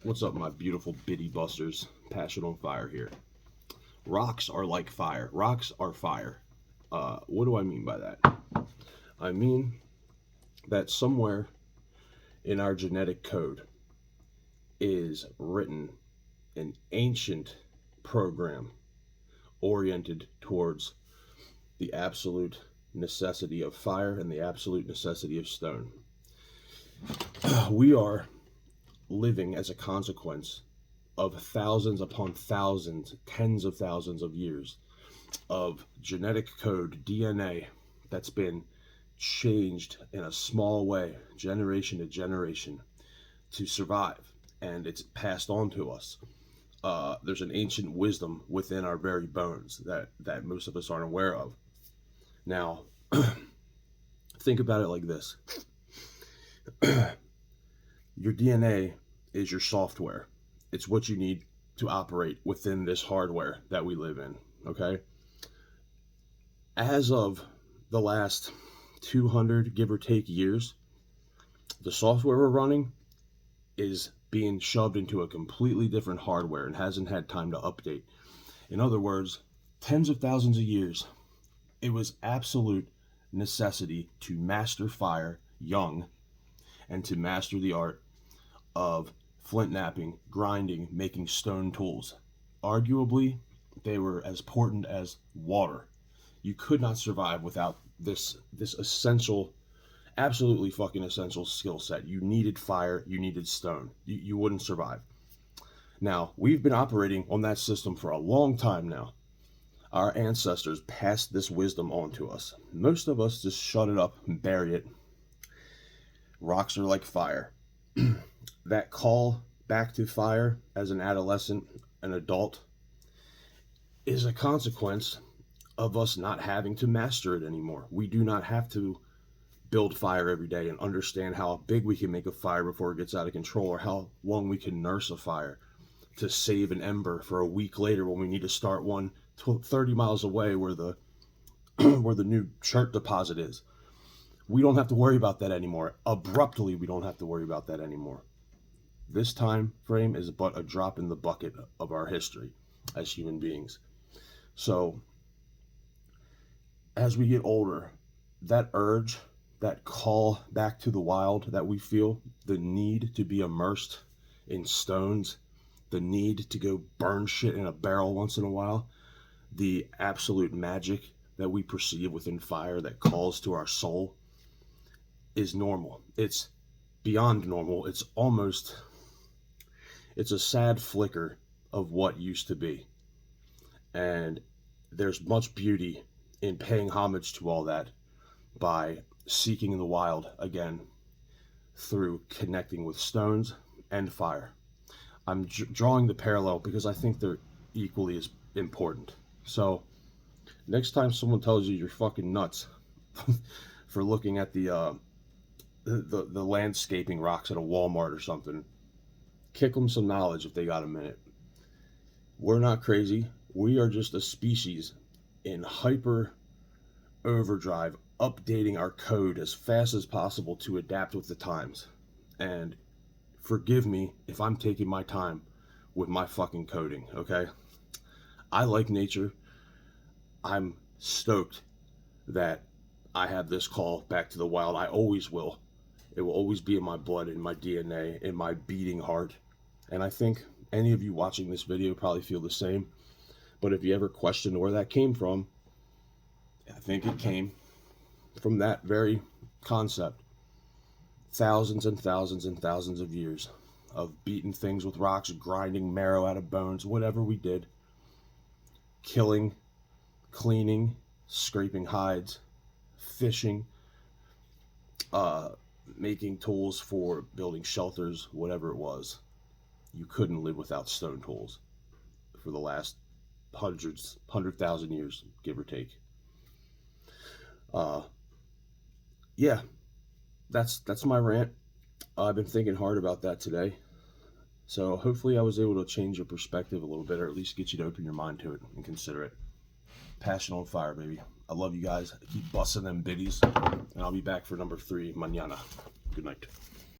What's up, my beautiful biddy busters? Passion on fire here. Rocks are like fire. Rocks are fire. What do I mean by that? I mean that somewhere in our genetic code is written an ancient program oriented towards the absolute necessity of fire and the absolute necessity of stone. We are living as a consequence of thousands upon thousands, tens of thousands of years of genetic code, DNA, that's been changed in a small way, generation to generation, to survive. And it's passed on to us. There's an ancient wisdom within our very bones that most of us aren't aware of. Now, think about it like this. Your DNA is your software. It's what you need to operate within this hardware that we live in, okay? As of the last 200, give or take, years, the software we're running is being shoved into a completely different hardware and hasn't had time to update. In other words, tens of thousands of years, it was absolute necessity to master fire young and to master the art of flint knapping, grinding, making stone tools. Arguably, they were as important as water. You could not survive without this essential, absolutely fucking essential skill set. You needed fire, you needed stone. You wouldn't survive. Now, we've been operating on that system for a long time now. Our ancestors passed this wisdom on to us. Most of us just shut it up and bury it. Rocks are like fire. That call back to fire as an adolescent, an adult, is a consequence of us not having to master it anymore. We do not have to build fire every day and understand how big we can make a fire before it gets out of control, or how long we can nurse a fire to save an ember for a week later when we need to start one 30 miles away where the where the new chert deposit is. We don't have to worry about that anymore. Abruptly, we don't have to worry about that anymore. This time frame is but a drop in the bucket of our history as human beings. So, as we get older, that urge, that call back to the wild that we feel, the need to be immersed in stones, the need to go burn shit in a barrel once in a while, the absolute magic that we perceive within fire that calls to our soul, is normal. It's beyond normal. It's a sad flicker of what used to be. And there's much beauty in paying homage to all that by seeking the wild again through connecting with stones and fire. I'm drawing the parallel because I think they're equally as important. So next time someone tells you you're fucking nuts for looking at the landscaping rocks at a Walmart or something, kick them some knowledge if they got a minute. We're not crazy. We are just a species in hyper overdrive, updating our code as fast as possible to adapt with the times. And forgive me if I'm taking my time with my fucking coding, okay? I like nature. I'm stoked that I have this call back to the wild. I always will. It will always be in my blood, in my DNA, in my beating heart. And I think any of you watching this video probably feel the same. But if you ever question where that came from, I think it came from that very concept. Thousands and thousands and thousands of years of beating things with rocks, grinding marrow out of bones, whatever we did. Killing, cleaning, scraping hides, fishing, making tools for building shelters, whatever it was. You couldn't live without stone tools for the last 100,000 years, give or take. Yeah, that's my rant. I've been thinking hard about that today. So hopefully I was able to change your perspective a little bit, or at least get you to open your mind to it and consider it. Passion on fire, baby. I love you guys. Keep busting them biddies. And I'll be back for number 3 mañana. Good night.